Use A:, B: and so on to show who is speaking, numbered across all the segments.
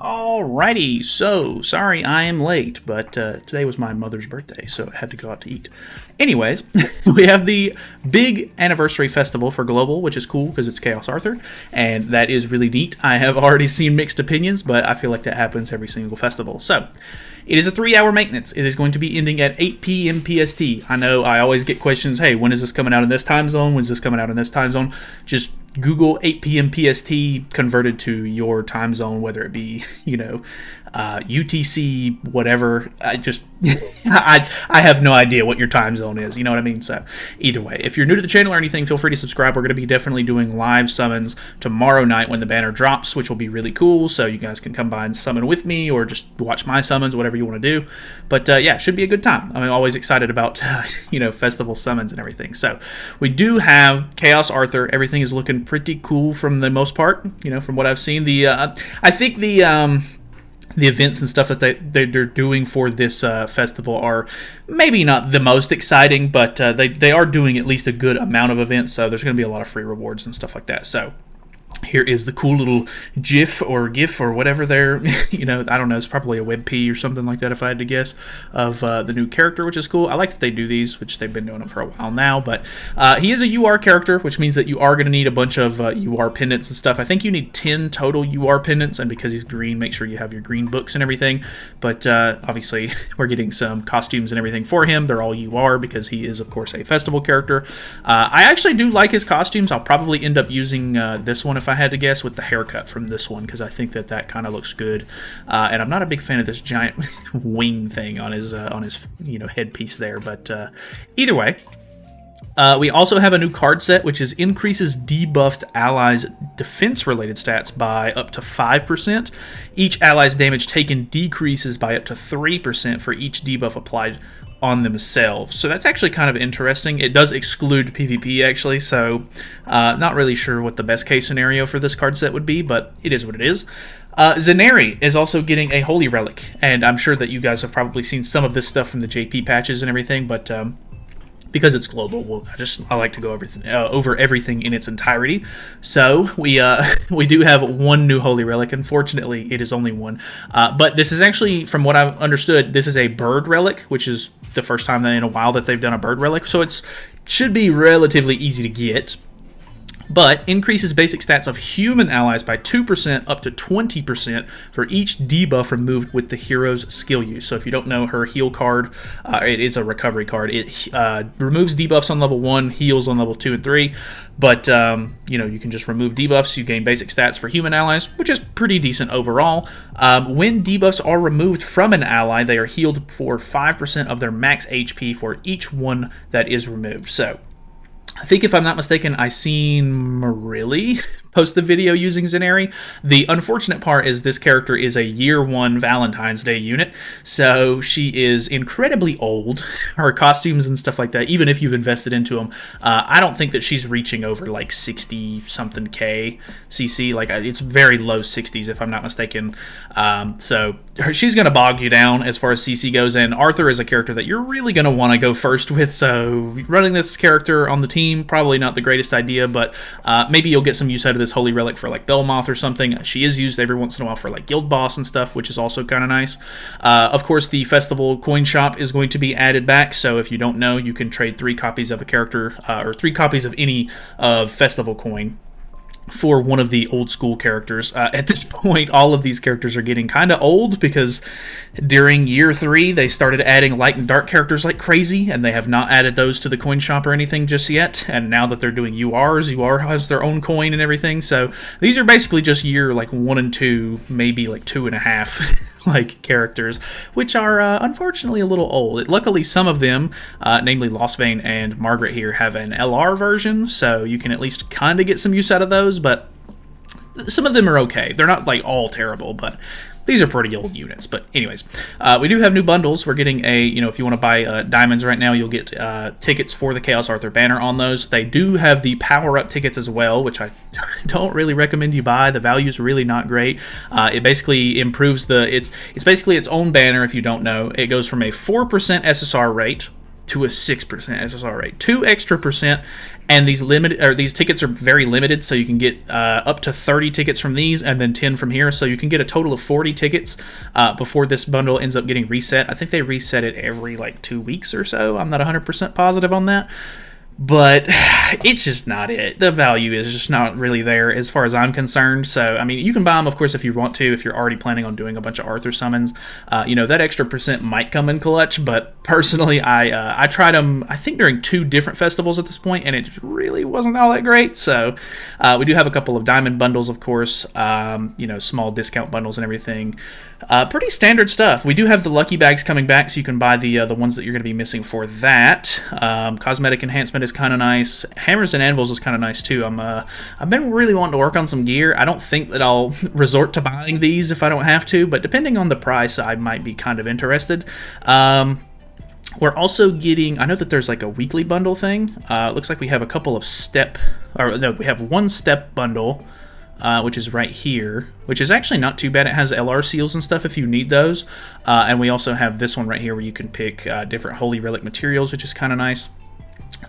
A: Alrighty, so sorry I am late, but today was my mother's birthday, so I had to go out to eat. Anyways, we have the big anniversary festival for Global, which is cool because it's Chaos Arthur, and that is really neat. I have already seen mixed opinions, but I feel like that happens every single festival. So, it is a 3-hour maintenance. It is going to be ending at 8 p.m. PST. I know I always get questions, hey, when is this coming out in this time zone? When's this coming out in this time zone? Just Google 8 p.m. PST converted to your time zone, whether it be, UTC, whatever. I have no idea what your time zone is, you know what I mean? So either way, if you're new to the channel or anything, feel free to subscribe. We're going to be definitely doing live summons tomorrow night when the banner drops, which will be really cool. So you guys can come by and summon with me or just watch my summons, whatever you want to do. But yeah, it should be a good time. I'm always excited about, festival summons and everything. So we do have Chaos Arthur. Everything is looking pretty cool from the most part, from what I've seen. I think the events and stuff that they're doing for this festival are maybe not the most exciting, but they are doing at least a good amount of events, so there's going to be a lot of free rewards and stuff like that. So here is the cool little GIF or GIF or whatever they're, I don't know, it's probably a WebP or something like that if I had to guess, of the new character, which is cool. I like that they do these, which they've been doing them for a while now, but he is a UR character, which means that you are going to need a bunch of UR pendants and stuff. I think you need 10 total UR pendants, and because he's green, make sure you have your green books and everything, but obviously we're getting some costumes and everything for him. They're all UR because he is, of course, a festival character. I actually do like his costumes. I'll probably end up using this one if I had to guess, with the haircut from this one, because I think that kind of looks good, and I'm not a big fan of this giant wing thing on his headpiece there, but either way, we also have a new card set, which is increases debuffed allies' defense-related stats by up to 5%. Each ally's damage taken decreases by up to 3% for each debuff applied on themselves. So that's actually kind of interesting. It does exclude PvP, actually, so not really sure what the best case scenario for this card set would be, but it is what it is. Zaneri is also getting a Holy Relic, and I'm sure that you guys have probably seen some of this stuff from the JP patches and everything, but because it's global, I like to go over everything in its entirety. So we do have one new Holy Relic. Unfortunately, it is only one. But this is actually, from what I've understood, this is a bird relic, which is the first time in a while that they've done a bird relic. So it should be relatively easy to get. But increases basic stats of human allies by 2% up to 20% for each debuff removed with the hero's skill use. So if you don't know, her heal card, it is a recovery card. It removes debuffs on level 1, heals on level 2 and 3. But, you can just remove debuffs. You gain basic stats for human allies, which is pretty decent overall. When debuffs are removed from an ally, they are healed for 5% of their max HP for each one that is removed. So I think, if I'm not mistaken, I seen Marilli post the video using Zaneri. The unfortunate part is this character is a year 1 Valentine's Day unit, so she is incredibly old. Her costumes and stuff like that, even if you've invested into them, I don't think that she's reaching over like 60-something K CC. Like, it's very low 60s if I'm not mistaken. So she's going to bog you down as far as CC goes, and Arthur is a character that you're really going to want to go first with, so running this character on the team, probably not the greatest idea, but maybe you'll get some use out of this Holy Relic for like Belmoth or something. She is used every once in a while for like Guild Boss and stuff, which is also kind of nice. Of course, the festival coin shop is going to be added back, so if you don't know, you can trade 3 copies of a character, or 3 copies of any festival coin for one of the old school characters. At this point, all of these characters are getting kind of old because during year 3, they started adding light and dark characters like crazy, and they have not added those to the coin shop or anything just yet. And now that they're doing URs, UR has their own coin and everything. So these are basically just year like 1 and 2, maybe like 2.5 like characters, which are unfortunately a little old. Luckily, some of them, namely Lostvein and Margaret here, have an LR version, so you can at least kind of get some use out of those, but some of them are okay. They're not like all terrible, but these are pretty old units. But anyways, we do have new bundles. We're getting if you want to buy diamonds right now, you'll get tickets for the Chaos Arthur banner on those. They do have the power-up tickets as well, which I don't really recommend you buy. The value's really not great. It basically improves it's basically its own banner, if you don't know. It goes from a 4% SSR rate to a 6% SSR rate, 2 extra percent. And these tickets are very limited, so you can get up to 30 tickets from these, and then 10 from here. So you can get a total of 40 tickets before this bundle ends up getting reset. I think they reset it every like 2 weeks or so. I'm not 100% positive on that. But it's just not it. The value is just not really there as far as I'm concerned. So, I mean, you can buy them, of course, if you want to, if you're already planning on doing a bunch of Arthur summons. That extra percent might come in clutch, but personally, I tried them, I think, during 2 different festivals at this point, and it just really wasn't all that great. So, we do have a couple of diamond bundles, of course, small discount bundles and everything. Pretty standard stuff. We do have the lucky bags coming back, so you can buy the ones that you're going to be missing for that. Cosmetic enhancement is kind of nice. Hammers and anvils is kind of nice too. I've been really wanting to work on some gear. I don't think that I'll resort to buying these if I don't have to, but depending on the price, I might be kind of interested. We're also getting, I know that there's like a weekly bundle thing. It looks like we have a couple of we have one step bundle, which is right here, which is actually not too bad. It has LR seals and stuff if you need those. And we also have this one right here where you can pick different Holy Relic materials, which is kind of nice.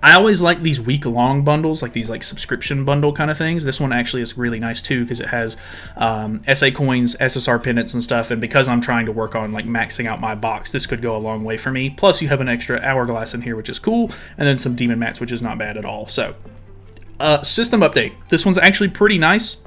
A: I always like these week-long bundles, like these like subscription bundle kind of things. This one actually is really nice too because it has SA coins, SSR pendants and stuff, and because I'm trying to work on like maxing out my box, this could go a long way for me. Plus you have an extra hourglass in here, which is cool, and then some demon mats, which is not bad at all. So, system update. This one's actually pretty nice.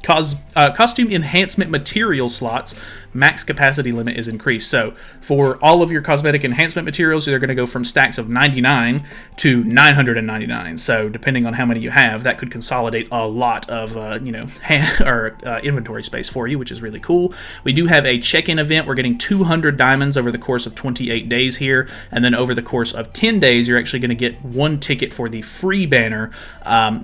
A: Costume enhancement material slots, max capacity limit is increased. So for all of your cosmetic enhancement materials, they're going to go from stacks of 99 to 999. So depending on how many you have, that could consolidate a lot of inventory space for you, which is really cool. We do have a check-in event. We're getting 200 diamonds over the course of 28 days here, and then over the course of 10 days, you're actually going to get 1 ticket for the free banner,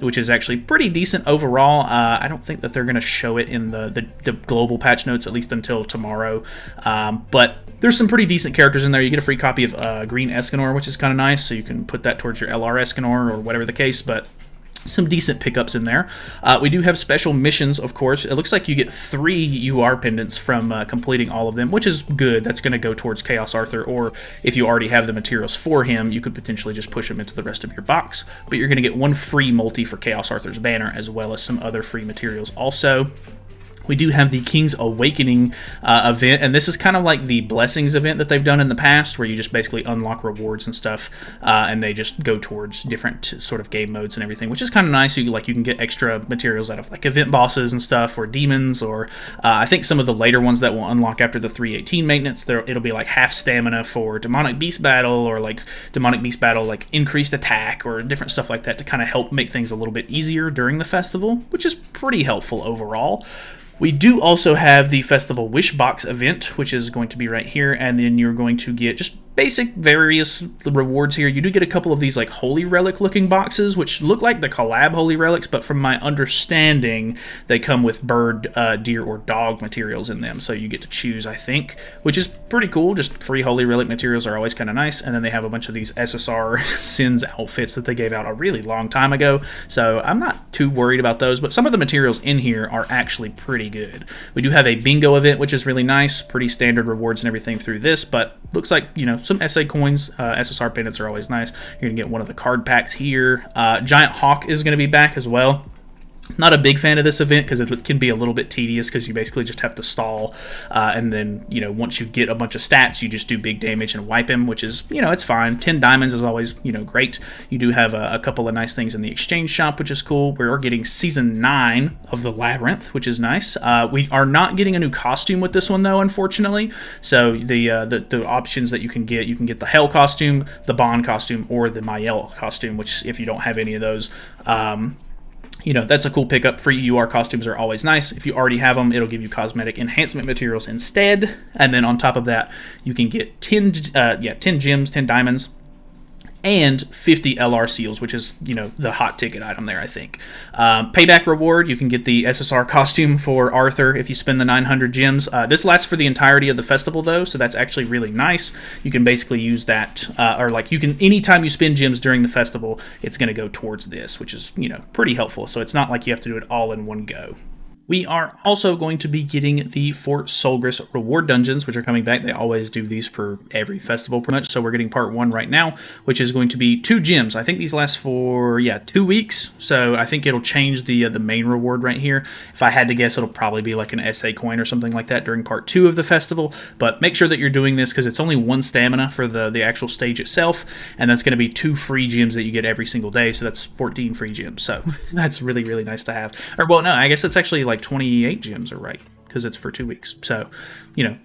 A: which is actually pretty decent overall. I don't think that they're going to show it in the global patch notes, at least until tomorrow, but there's some pretty decent characters in there. You get a free copy of Green Escanor, which is kind of nice, so you can put that towards your LR Escanor or whatever the case, but some decent pickups in there. We do have special missions, of course. It looks like you get 3 UR pendants from completing all of them, which is good. That's going to go towards Chaos Arthur, or if you already have the materials for him, you could potentially just push him into the rest of your box. But you're going to get 1 free multi for Chaos Arthur's banner, as well as some other free materials also. We do have the King's Awakening event, and this is kind of like the Blessings event that they've done in the past, where you just basically unlock rewards and stuff, and they just go towards different sort of game modes and everything, which is kind of nice. You can get extra materials out of like event bosses and stuff, or demons, or I think some of the later ones that will unlock after the 318 maintenance. It'll be like half stamina for Demonic Beast Battle, or like Demonic Beast Battle like increased attack, or different stuff like that to kind of help make things a little bit easier during the festival, which is pretty helpful overall. We do also have the Festival Wish Box event, which is going to be right here, and then you're going to get just basic various rewards here. You do get a couple of these like Holy Relic looking boxes, which look like the collab Holy Relics, but from my understanding, they come with bird, deer, or dog materials in them, so you get to choose, I think, which is pretty cool. Just free Holy Relic materials are always kind of nice, and then they have a bunch of these SSR Sins outfits that they gave out a really long time ago, so I'm not too worried about those, but some of the materials in here are actually pretty good. We do have a bingo event, which is really nice, pretty standard rewards and everything through this, but looks like, some SA coins, SSR pendants are always nice. You're going to get one of the card packs here. Giant Hawk is going to be back as well. Not a big fan of this event because it can be a little bit tedious because you basically just have to stall, and then, once you get a bunch of stats, you just do big damage and wipe him, which is, it's fine. 10 diamonds is always, great. You do have a couple of nice things in the exchange shop, which is cool. We are getting Season 9 of the Labyrinth, which is nice. We are not getting a new costume with this one, though, unfortunately. So the options that you can get the Hell costume, the Bond costume, or the Mael costume, which if you don't have any of those, that's a cool pickup. Free UR costumes are always nice. If you already have them, it'll give you cosmetic enhancement materials instead. And then on top of that, you can get 10 gems, 10 diamonds, and 50 LR seals, which is, the hot ticket item there, I think. Payback reward, you can get the SSR costume for Arthur if you spend the 900 gems. This lasts for the entirety of the festival, though, so that's actually really nice. You can basically use that, anytime you spend gems during the festival, it's going to go towards this, which is, pretty helpful. So it's not like you have to do it all in one go. We are also going to be getting the Fort Solgris reward dungeons, which are coming back. They always do these for every festival pretty much. So we're getting part 1 right now, which is going to be 2 gems. I think these last for, 2 weeks. So I think it'll change the main reward right here. If I had to guess, it'll probably be like an SA coin or something like that during part 2 of the festival. But make sure that you're doing this because it's only 1 stamina for the actual stage itself. And that's going to be 2 free gems that you get every single day. So that's 14 free gems. So that's really, really nice to have. Or, well, no, I guess it's actually like 28 gems are right because it's for 2 weeks. So,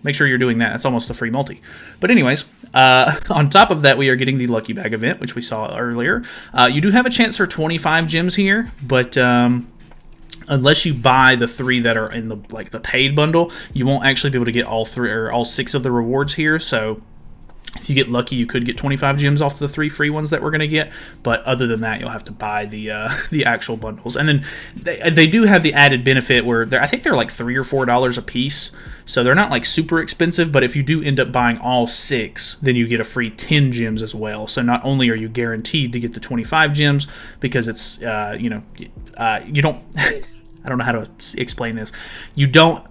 A: make sure you're doing that. It's almost a free multi. But anyways, on top of that, we are getting the Lucky Bag event, which we saw earlier. You do have a chance for 25 gems here, but unless you buy the 3 that are in the paid bundle, you won't actually be able to get all 3 or all 6 of the rewards here. So if you get lucky, you could get 25 gems off the 3 free ones that we're going to get. But other than that, you'll have to buy the actual bundles. And then they do have the added benefit where I think they're like $3 or $4 a piece. So they're not like super expensive. But if you do end up buying all 6, then you get a free 10 gems as well. So not only are you guaranteed to get the 25 gems because it's, you don't, I don't know how to explain this. You don't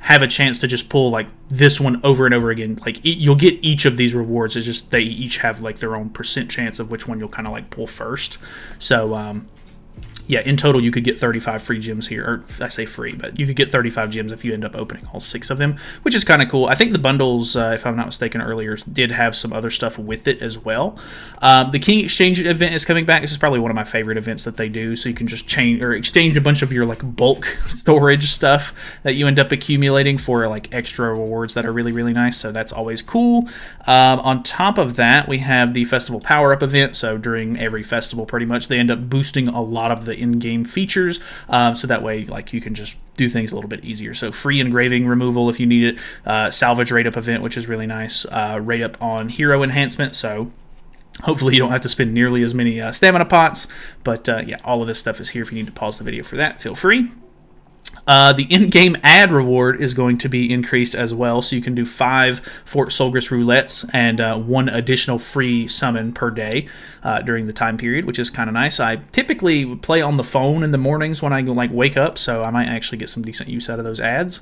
A: have a chance to just pull like this one over and over again. Like you'll get each of these rewards. It's just they each have like their own percent chance of which one you'll kind of like pull first. So yeah, in total you could get 35 free gems here, or I say free, but you could get 35 gems if you end up opening all 6 of them, which is kind of cool. I think the bundles, if I'm not mistaken earlier, did have some other stuff with it as well. The King Exchange event is coming back. This is probably one of my favorite events that they do, so you can just change or exchange a bunch of your like bulk storage stuff that you end up accumulating for like extra rewards that are really, really nice, so that's always cool. On top of that, we have the Festival Power-Up event, so during every festival pretty much, they end up boosting a lot of the in-game features, so that way like you can just do things a little bit easier. So free engraving removal if you need it, salvage rate up event, which is really nice, rate up on hero enhancement, so hopefully you don't have to spend nearly as many stamina pots, but yeah, all of this stuff is here. If you need to pause the video for that, feel free. The in-game ad reward is going to be increased as well, so you can do 5 Fort Solgris roulettes and 1 additional free summon per day during the time period, which is kind of nice. I typically play on the phone in the mornings when I like wake up, so I might actually get some decent use out of those ads.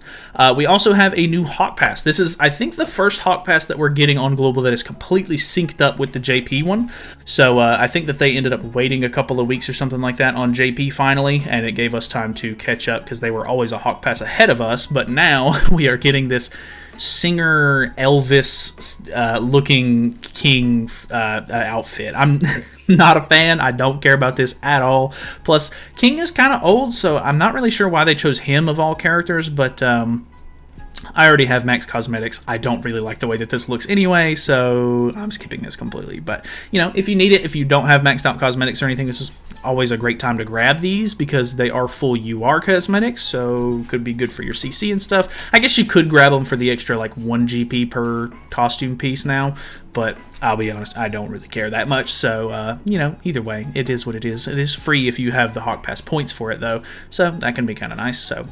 A: We also have a new Hawk Pass. This is, I think, the first Hawk Pass that we're getting on Global that is completely synced up with the JP one. So I think that they ended up waiting a couple of weeks or something like that on JP finally, and it gave us time to catch up because they were always a Hawk Pass ahead of us, but now we are getting this singer Elvis looking king outfit. I'm not a fan. I don't care about this at all. Plus, King is kind of old, so I'm not really sure why they chose him of all characters, but I already have max cosmetics. I don't really like the way that this looks anyway, so I'm skipping this completely. But, if you need it, if you don't have maxed out cosmetics or anything, this is always a great time to grab these because they are full UR cosmetics, so could be good for your CC and stuff. I guess you could grab them for the extra, like, 1 GP per costume piece now, but I'll be honest, I don't really care that much, so, either way, it is what it is. It is free if you have the Hawk Pass points for it, though, so that can be kind of nice, so...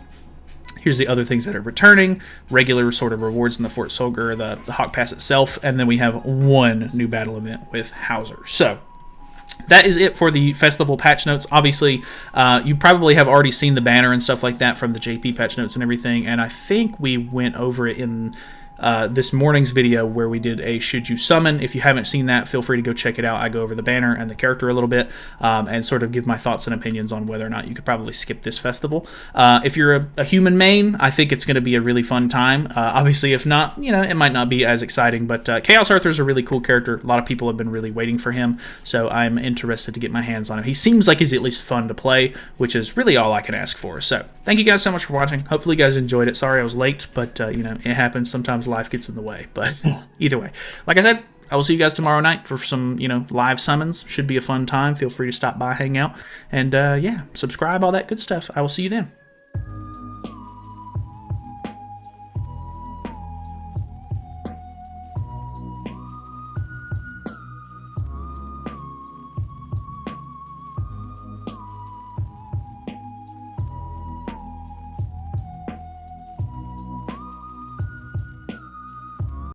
A: Here's the other things that are returning, regular sort of rewards in the Fort Solgris, the Hawk Pass itself, and then we have 1 new battle event with Hauser. So that is it for the festival patch notes. Obviously, you probably have already seen the banner and stuff like that from the JP patch notes and everything, and I think we went over it in this morning's video where we did a Should You Summon. If you haven't seen that, feel free to go check it out. I go over the banner and the character a little bit and sort of give my thoughts and opinions on whether or not you could probably skip this festival. If you're a human main, I think it's going to be a really fun time. Obviously, if not, it might not be as exciting, but Chaos Arthur is a really cool character. A lot of people have been really waiting for him, so I'm interested to get my hands on him. He seems like he's at least fun to play, which is really all I can ask for. So thank you guys so much for watching. Hopefully you guys enjoyed it. Sorry I was late, but it happens. Sometimes life gets in the way, but either way, like I said, I will see you guys tomorrow night for some live summons. Should be a fun time. Feel free to stop by, hang out, and yeah, subscribe, all that good stuff. I will see you then.